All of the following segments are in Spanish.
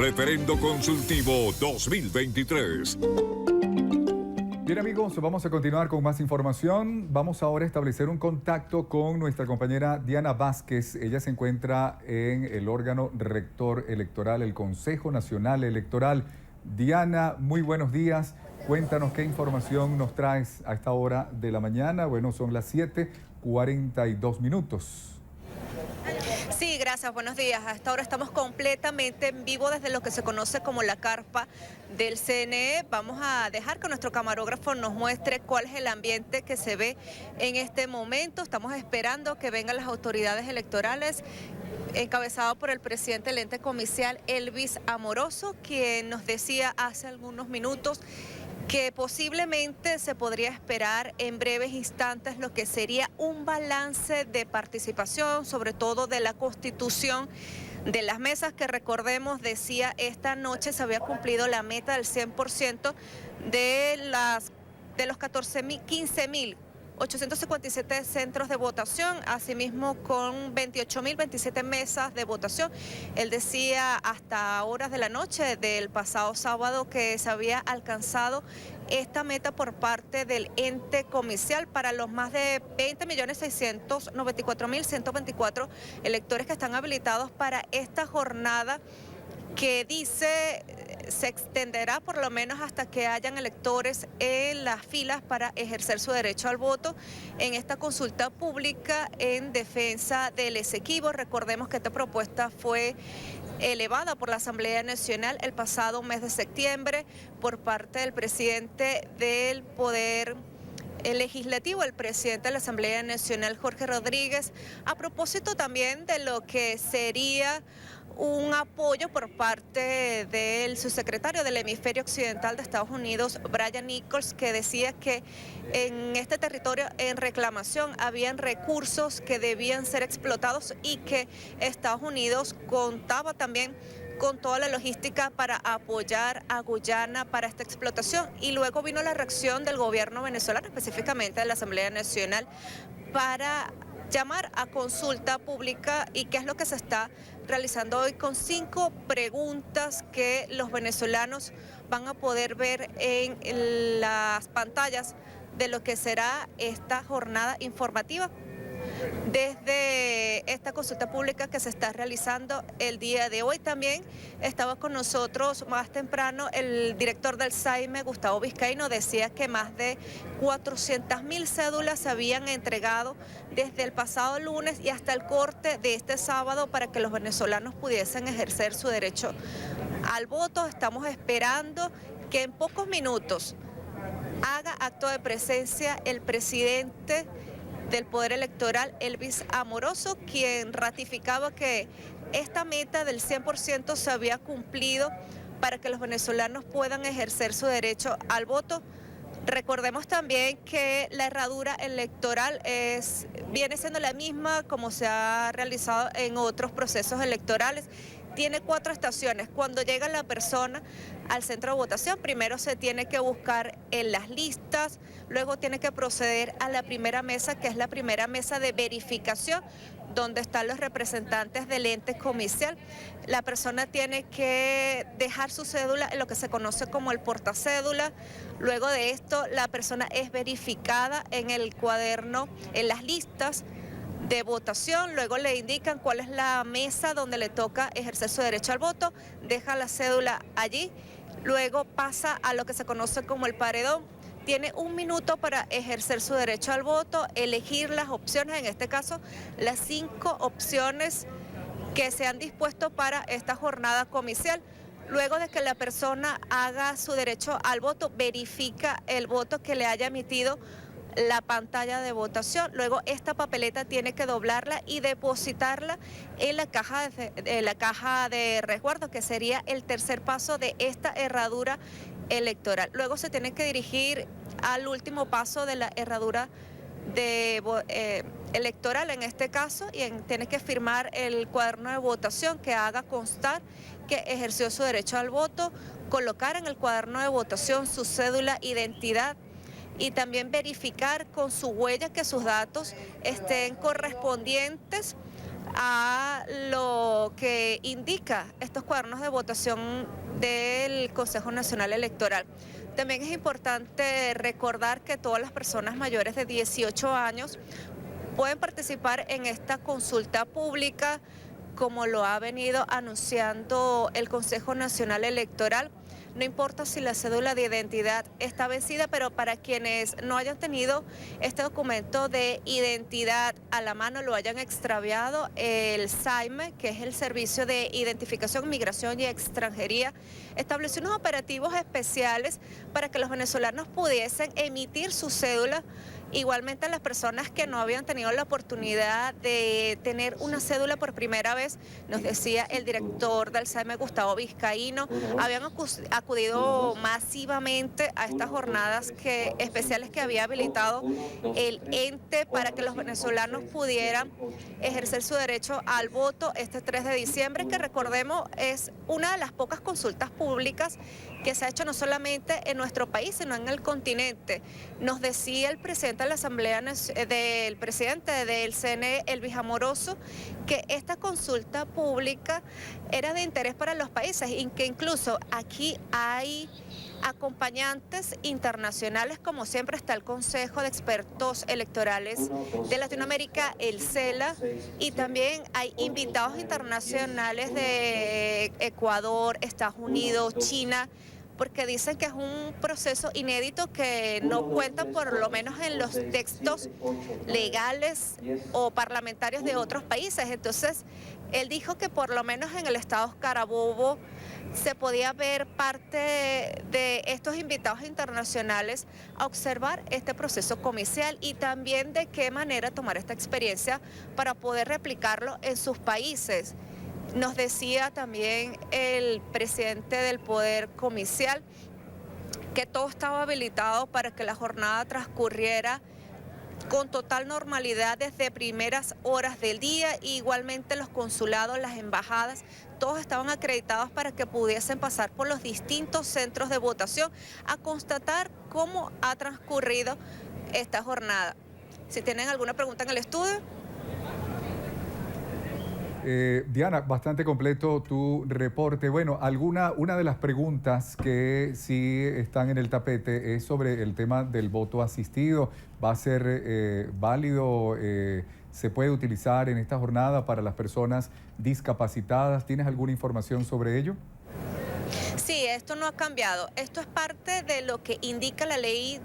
Referendo Consultivo 2023. Bien amigos, vamos a continuar con más información. Vamos ahora a establecer un contacto con nuestra compañera Diana Vázquez. Ella se encuentra en el órgano rector electoral, el Consejo Nacional Electoral. Diana, muy buenos días. Cuéntanos qué información nos traes a esta hora de la mañana. Bueno, son las 7:42. Sí, gracias, buenos días. A esta hora estamos completamente en vivo desde lo que se conoce como la carpa del CNE. Vamos a dejar que nuestro camarógrafo nos muestre cuál es el ambiente que se ve en este momento. Estamos esperando que vengan las autoridades electorales, encabezado por el presidente del ente comicial, Elvis Amoroso, quien nos decía hace algunos minutos que posiblemente se podría esperar en breves instantes lo que sería un balance de participación, sobre todo de la constitución de las mesas, que recordemos, decía, esta noche se había cumplido la meta del 100% de los 15.857 centros de votación, asimismo con 28.027 mesas de votación. Él decía hasta horas de la noche del pasado sábado que se había alcanzado esta meta por parte del ente comicial para los más de 20.694.124 electores que están habilitados para esta jornada, que dice se extenderá por lo menos hasta que hayan electores en las filas para ejercer su derecho al voto en esta consulta pública en defensa del Esequibo. Recordemos que esta propuesta fue elevada por la Asamblea Nacional el pasado mes de septiembre por parte del presidente del Poder Legislativo, el presidente de la Asamblea Nacional, Jorge Rodríguez, a propósito también de lo que sería un apoyo por parte del subsecretario del Hemisferio Occidental de Estados Unidos, Brian Nichols, que decía que en este territorio en reclamación habían recursos que debían ser explotados y que Estados Unidos contaba también con toda la logística para apoyar a Guyana para esta explotación. Y luego vino la reacción del gobierno venezolano, específicamente de la Asamblea Nacional, para llamar a consulta pública, y qué es lo que se está realizando hoy con 5 preguntas que los venezolanos van a poder ver en las pantallas de lo que será esta jornada informativa desde esta consulta pública que se está realizando el día de hoy. También estaba con nosotros más temprano el director del SAIME, Gustavo Vizcaíno. Decía que más de 400.000 cédulas se habían entregado desde el pasado lunes y hasta el corte de este sábado para que los venezolanos pudiesen ejercer su derecho al voto. Estamos esperando que en pocos minutos haga acto de presencia el presidente del Poder Electoral, Elvis Amoroso, quien ratificaba que esta meta del 100% se había cumplido para que los venezolanos puedan ejercer su derecho al voto. Recordemos también que la herradura electoral viene siendo la misma como se ha realizado en otros procesos electorales. Tiene 4 estaciones. Cuando llega la persona al centro de votación, primero se tiene que buscar en las listas, luego tiene que proceder a la primera mesa, que es la primera mesa de verificación, donde están los representantes del ente comicial. La persona tiene que dejar su cédula en lo que se conoce como el portacédula. Luego de esto, la persona es verificada en el cuaderno, en las listas de votación. Luego le indican cuál es la mesa donde le toca ejercer su derecho al voto, deja la cédula allí, luego pasa a lo que se conoce como el paredón. Tiene 1 minuto para ejercer su derecho al voto, elegir las opciones, en este caso las 5 opciones que se han dispuesto para esta jornada comicial. Luego de que la persona haga su derecho al voto, verifica el voto que le haya emitido la pantalla de votación. Luego esta papeleta tiene que doblarla y depositarla en la caja de resguardo, que sería el tercer paso de esta herradura electoral. Luego se tiene que dirigir al último paso de la herradura electoral en este caso, y tiene que firmar el cuaderno de votación que haga constar que ejerció su derecho al voto, colocar en el cuaderno de votación su cédula, identidad, y también verificar con su huella que sus datos estén correspondientes a lo que indica estos cuadernos de votación del Consejo Nacional Electoral. También es importante recordar que todas las personas mayores de 18 años pueden participar en esta consulta pública, como lo ha venido anunciando el Consejo Nacional Electoral. No importa si la cédula de identidad está vencida, pero para quienes no hayan tenido este documento de identidad a la mano, lo hayan extraviado, el SAIME, que es el Servicio de Identificación, Migración y Extranjería, estableció unos operativos especiales para que los venezolanos pudiesen emitir su cédula. Igualmente, las personas que no habían tenido la oportunidad de tener una cédula por primera vez, nos decía el director del SAIME, Gustavo Vizcaíno, habían acudido masivamente a estas jornadas especiales que había habilitado el ente para que los venezolanos pudieran ejercer su derecho al voto este 3 de diciembre, que recordemos es una de las pocas consultas públicas que se ha hecho no solamente en nuestro país, sino en el continente. Nos decía el presidente de la Asamblea, del presidente del CNE, Elvis Amoroso, que esta consulta pública era de interés para los países y que incluso aquí hay acompañantes internacionales, como siempre está el Consejo de Expertos Electorales de Latinoamérica, el CELA, y también hay invitados internacionales de Ecuador, Estados Unidos, China, porque dicen que es un proceso inédito que no cuenta por lo menos en los textos legales o parlamentarios de otros países. Entonces, él dijo que por lo menos en el estado Carabobo se podía ver parte de estos invitados internacionales a observar este proceso comicial y también de qué manera tomar esta experiencia para poder replicarlo en sus países. Nos decía también el presidente del Poder Comicial que todo estaba habilitado para que la jornada transcurriera con total normalidad desde primeras horas del día. Igualmente los consulados, las embajadas, todos estaban acreditados para que pudiesen pasar por los distintos centros de votación a constatar cómo ha transcurrido esta jornada. Si tienen alguna pregunta en el estudio. Diana, bastante completo tu reporte. Bueno, una de las preguntas que sí están en el tapete es sobre el tema del voto asistido. ¿Va a ser válido? ¿Se puede utilizar en esta jornada para las personas discapacitadas? ¿Tienes alguna información sobre ello? Sí, esto no ha cambiado. Esto es parte de lo que indica la ley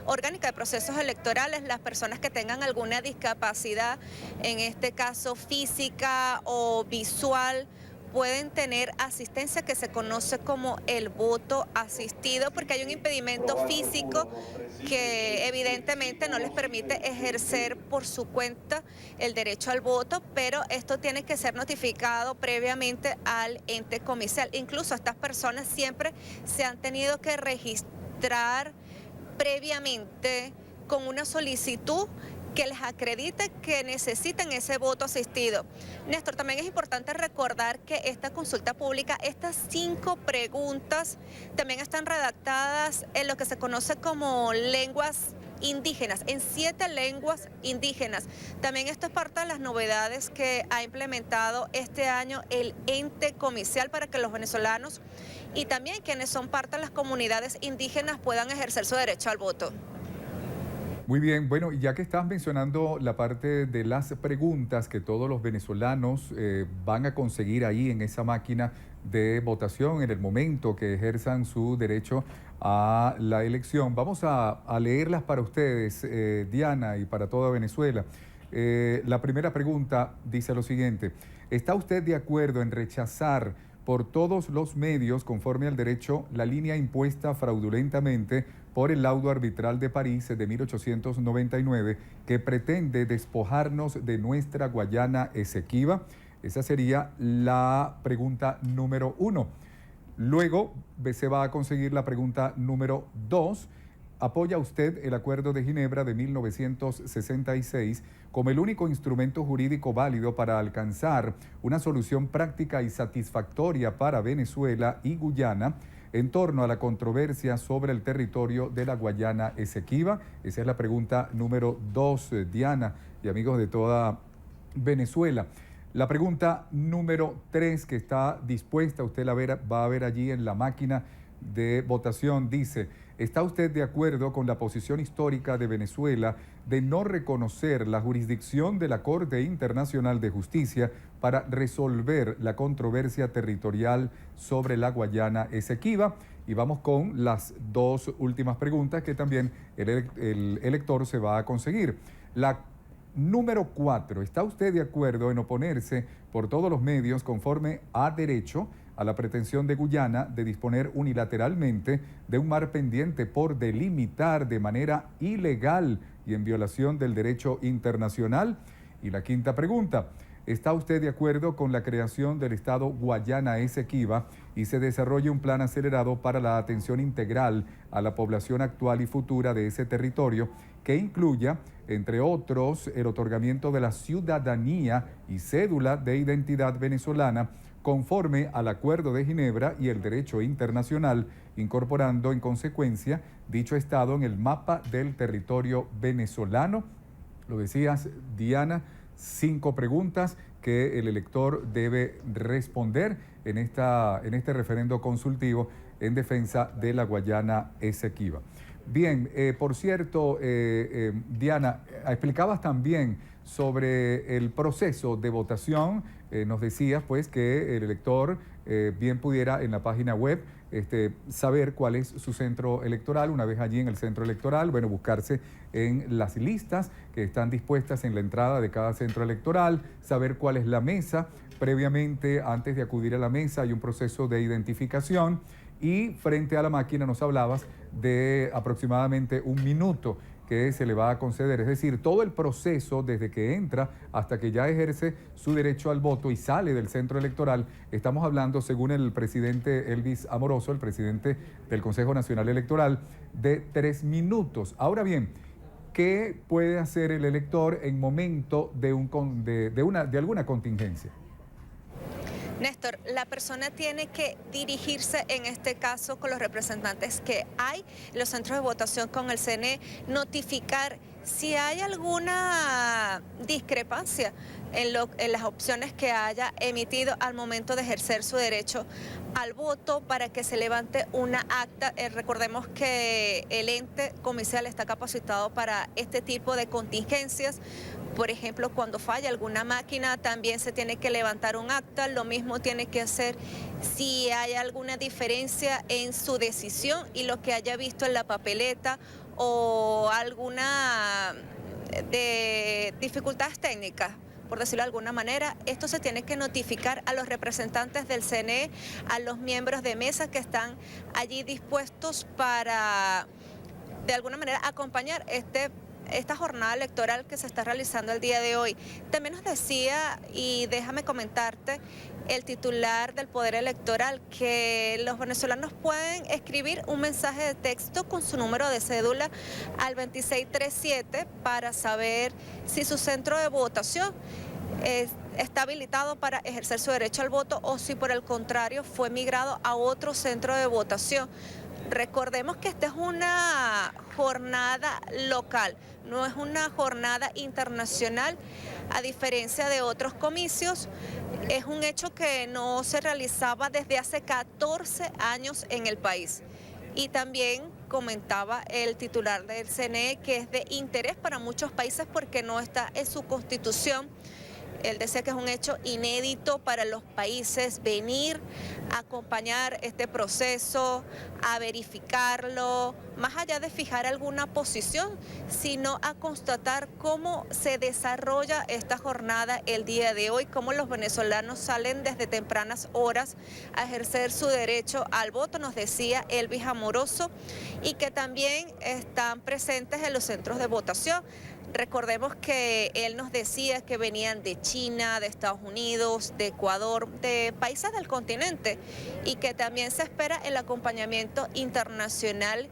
orgánica de procesos electorales. Las personas que tengan alguna discapacidad, en este caso física o visual, pueden tener asistencia que se conoce como el voto asistido, porque hay un impedimento físico que evidentemente no les permite ejercer por su cuenta el derecho al voto, pero esto tiene que ser notificado previamente al ente comicial. Incluso estas personas siempre se han tenido que registrar previamente con una solicitud que les acredite que necesitan ese voto asistido. Néstor, también es importante recordar que esta consulta pública, estas 5 preguntas, también están redactadas en lo que se conoce como lenguas indígenas, en 7 lenguas indígenas. También esto es parte de las novedades que ha implementado este año el ente comicial para que los venezolanos y también quienes son parte de las comunidades indígenas puedan ejercer su derecho al voto. Muy bien, bueno, ya que estás mencionando la parte de las preguntas que todos los venezolanos van a conseguir ahí en esa máquina de votación en el momento que ejerzan su derecho a la elección, vamos a leerlas para ustedes, Diana, y para toda Venezuela. La primera pregunta dice lo siguiente: ¿está usted de acuerdo en rechazar por todos los medios, conforme al derecho, la línea impuesta fraudulentamente por el laudo arbitral de París de 1899 que pretende despojarnos de nuestra Guayana Esequiba? Esa sería la pregunta número 1. Luego se va a conseguir la pregunta número 2. ¿Apoya usted el Acuerdo de Ginebra de 1966 como el único instrumento jurídico válido para alcanzar una solución práctica y satisfactoria para Venezuela y Guyana en torno a la controversia sobre el territorio de la Guayana Esequiba? Esa es la pregunta número 2, Diana y amigos de toda Venezuela. La pregunta número 3 que está dispuesta, usted va a ver allí en la máquina de votación, dice: ¿está usted de acuerdo con la posición histórica de Venezuela de no reconocer la jurisdicción de la Corte Internacional de Justicia para resolver la controversia territorial sobre la Guayana Esequiba? Y vamos con las dos últimas preguntas que también el elector se va a conseguir. La número 4, ¿está usted de acuerdo en oponerse por todos los medios conforme a derecho a la pretensión de Guyana de disponer unilateralmente de un mar pendiente por delimitar de manera ilegal y en violación del derecho internacional? Y la quinta pregunta: ¿está usted de acuerdo con la creación del Estado Guayana Esequiba y se desarrolle un plan acelerado para la atención integral a la población actual y futura de ese territorio, que incluya, entre otros, el otorgamiento de la ciudadanía y cédula de identidad venezolana conforme al Acuerdo de Ginebra y el derecho internacional, incorporando en consecuencia dicho Estado en el mapa del territorio venezolano? Lo decías, Diana, 5 preguntas que el elector debe responder en este referendo consultivo en defensa de la Guayana Esequiba. Bien, por cierto, Diana, explicabas también sobre el proceso de votación. Nos decías pues que el elector bien pudiera en la página web saber cuál es su centro electoral. Una vez allí en el centro electoral, bueno, buscarse en las listas que están dispuestas en la entrada de cada centro electoral, saber cuál es la mesa. Previamente, antes de acudir a la mesa, hay un proceso de identificación y frente a la máquina nos hablabas de aproximadamente 1 minuto que se le va a conceder, es decir, todo el proceso desde que entra hasta que ya ejerce su derecho al voto y sale del centro electoral. Estamos hablando, según el presidente Elvis Amoroso, el presidente del Consejo Nacional Electoral, de 3 minutos. Ahora bien, ¿qué puede hacer el elector en momento de alguna contingencia? Néstor, la persona tiene que dirigirse en este caso con los representantes que hay en los centros de votación con el CNE, notificar si hay alguna discrepancia en las opciones que haya emitido al momento de ejercer su derecho al voto, para que se levante una acta. Recordemos que el ente comicial está capacitado para este tipo de contingencias. Por ejemplo, cuando falla alguna máquina, también se tiene que levantar un acta. Lo mismo tiene que hacer si hay alguna diferencia en su decisión y lo que haya visto en la papeleta o alguna de dificultades técnicas, por decirlo de alguna manera. Esto se tiene que notificar a los representantes del CNE, a los miembros de mesa que están allí dispuestos para, de alguna manera, acompañar esta jornada electoral que se está realizando el día de hoy. También nos decía, y déjame comentarte, el titular del Poder Electoral, que los venezolanos pueden escribir un mensaje de texto con su número de cédula al 2637 para saber si su centro de votación está habilitado para ejercer su derecho al voto o si por el contrario fue migrado a otro centro de votación. Recordemos que esta es una jornada local, no es una jornada internacional, a diferencia de otros comicios. Es un hecho que no se realizaba desde hace 14 años en el país. Y también comentaba el titular del CNE que es de interés para muchos países porque no está en su constitución. Él decía que es un hecho inédito para los países venir a acompañar este proceso, a verificarlo, más allá de fijar alguna posición, sino a constatar cómo se desarrolla esta jornada el día de hoy, cómo los venezolanos salen desde tempranas horas a ejercer su derecho al voto, nos decía Elvis Amoroso, y que también están presentes en los centros de votación. Recordemos que él nos decía que venían de China, de Estados Unidos, de Ecuador, de países del continente, y que también se espera el acompañamiento internacional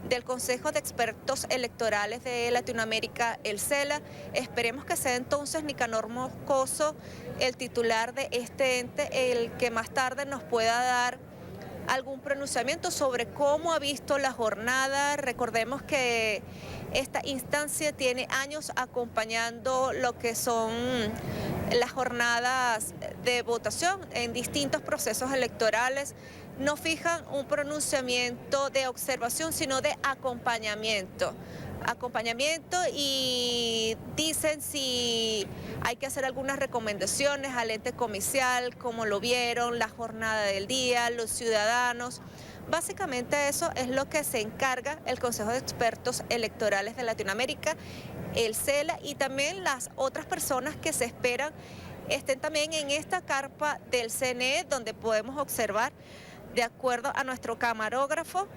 del Consejo de Expertos Electorales de Latinoamérica, el CELA. Esperemos que sea entonces Nicanor Moscoso, el titular de este ente, el que más tarde nos pueda dar algún pronunciamiento sobre cómo ha visto la jornada. Recordemos que esta instancia tiene años acompañando lo que son las jornadas de votación en distintos procesos electorales. No fijan un pronunciamiento de observación, sino de acompañamiento. Y dicen si hay que hacer algunas recomendaciones al ente comicial, como lo vieron, la jornada del día, los ciudadanos. Básicamente eso es lo que se encarga el Consejo de Expertos Electorales de Latinoamérica, el CELA, y también las otras personas que se esperan estén también en esta carpa del CNE, donde podemos observar, de acuerdo a nuestro camarógrafo,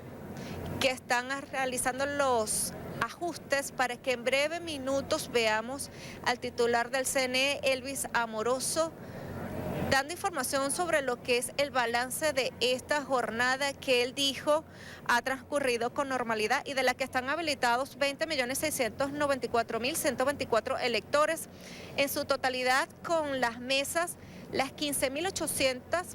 que están realizando los ajustes para que en breves minutos veamos al titular del CNE, Elvis Amoroso, dando información sobre lo que es el balance de esta jornada que él dijo ha transcurrido con normalidad y de la que están habilitados 20.694.124 electores en su totalidad, con las mesas, las 15.800,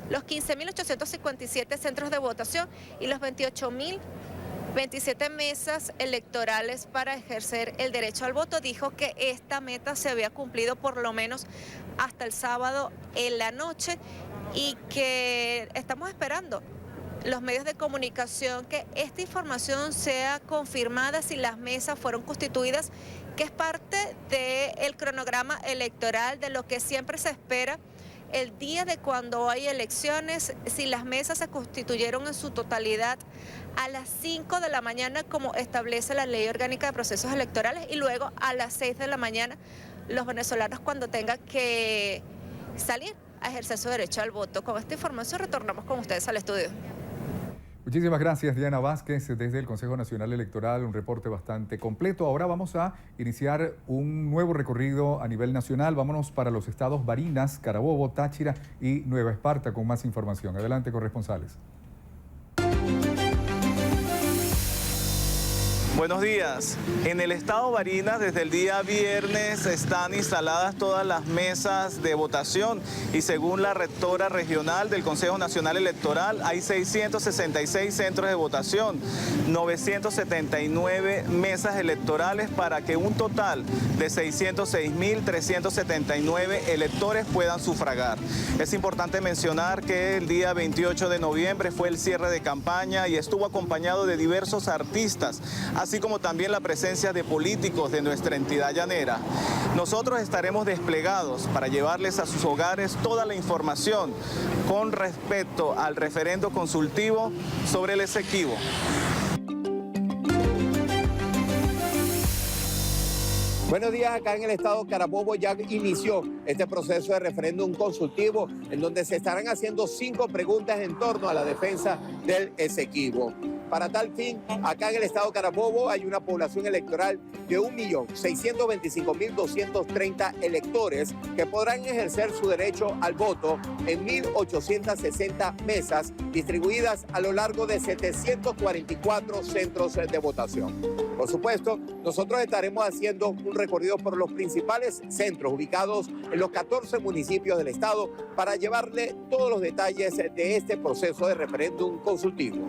los 15.857 centros de votación y los 28.027 mesas electorales para ejercer el derecho al voto. Dijo que esta meta se había cumplido por lo menos hasta el sábado en la noche y que estamos esperando los medios de comunicación que esta información sea confirmada si las mesas fueron constituidas, que es parte del cronograma electoral, de lo que siempre se espera el día de cuando hay elecciones, si las mesas se constituyeron en su totalidad a las 5 de la mañana, como establece la Ley Orgánica de Procesos Electorales, y luego a las 6 de la mañana los venezolanos cuando tengan que salir a ejercer su derecho al voto. Con esta información retornamos con ustedes al estudio. Muchísimas gracias, Diana Vázquez, desde el Consejo Nacional Electoral, un reporte bastante completo. Ahora vamos a iniciar un nuevo recorrido a nivel nacional. Vámonos para los estados Barinas, Carabobo, Táchira y Nueva Esparta con más información. Adelante, corresponsales. Buenos días. En el estado Barinas, desde el día viernes están instaladas todas las mesas de votación y según la rectora regional del Consejo Nacional Electoral hay 666 centros de votación, 979 mesas electorales para que un total de 606.379 electores puedan sufragar. Es importante mencionar que el día 28 de noviembre fue el cierre de campaña y estuvo acompañado de diversos artistas, así como también la presencia de políticos de nuestra entidad llanera. Nosotros estaremos desplegados para llevarles a sus hogares toda la información con respecto al referendo consultivo sobre el Esequibo. Buenos días. Acá en el estado Carabobo ya inició este proceso de referéndum consultivo en donde se estarán haciendo 5 preguntas en torno a la defensa del Esequibo. Para tal fin, acá en el estado Carabobo hay una población electoral de 1.625.230 electores que podrán ejercer su derecho al voto en 1.860 mesas distribuidas a lo largo de 744 centros de votación. Por supuesto, nosotros estaremos haciendo un recorrido por los principales centros ubicados en los 14 municipios del estado para llevarle todos los detalles de este proceso de referéndum consultivo.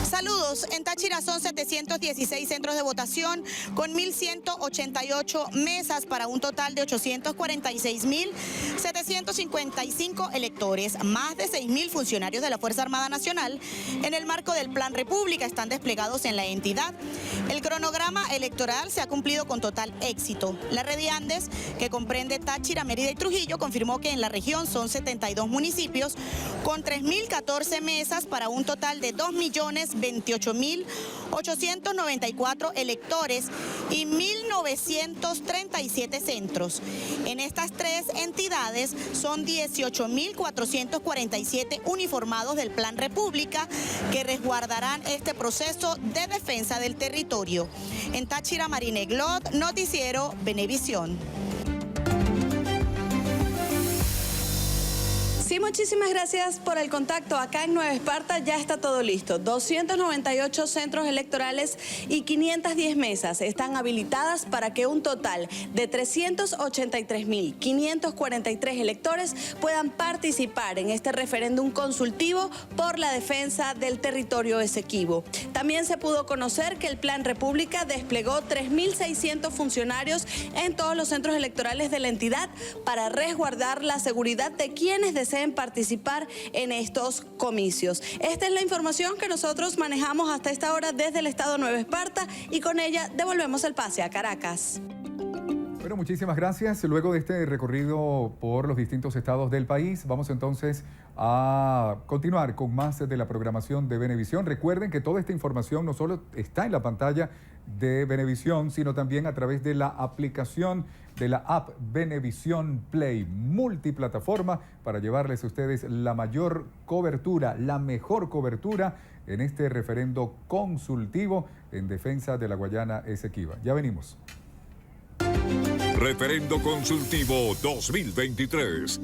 Saludos. En Táchira son 716 centros de votación con 1.188 mesas para un total de 846.755 electores. Más de 6.000 funcionarios de la Fuerza Armada Nacional en el marco del Plan República están desplegados en la entidad. El cronograma electoral se ha cumplido con total éxito. La Red de Andes, que comprende Táchira, Mérida y Trujillo, confirmó que en la región son 72 municipios con 3.014 mesas para un total de 2.028.894 electores y 1.937 centros. En estas 3 entidades son 18.447 uniformados del Plan República que resguardarán este proceso de defensa del territorio. En Táchira, Marine Glot, Noticiero Venevisión. Sí, muchísimas gracias por el contacto. Acá en Nueva Esparta ya está todo listo. 298 centros electorales y 510 mesas están habilitadas para que un total de 383.543 electores puedan participar en este referéndum consultivo por la defensa del territorio Esequibo. También se pudo conocer que el Plan República desplegó 3.600 funcionarios en todos los centros electorales de la entidad para resguardar la seguridad de quienes deseen participar en estos comicios. Esta es la información que nosotros manejamos hasta esta hora desde el estado Nueva Esparta y con ella devolvemos el pase a Caracas. Bueno, muchísimas gracias. Luego de este recorrido por los distintos estados del país, vamos entonces a continuar con más de la programación de Venevisión. Recuerden que toda esta información no solo está en la pantalla de Venevisión, sino también a través de la aplicación de la app Venevisión Play, multiplataforma, para llevarles a ustedes la mayor cobertura, la mejor cobertura en este referendo consultivo en defensa de la Guayana Esequiba. Ya venimos. Referendo Consultivo 2023.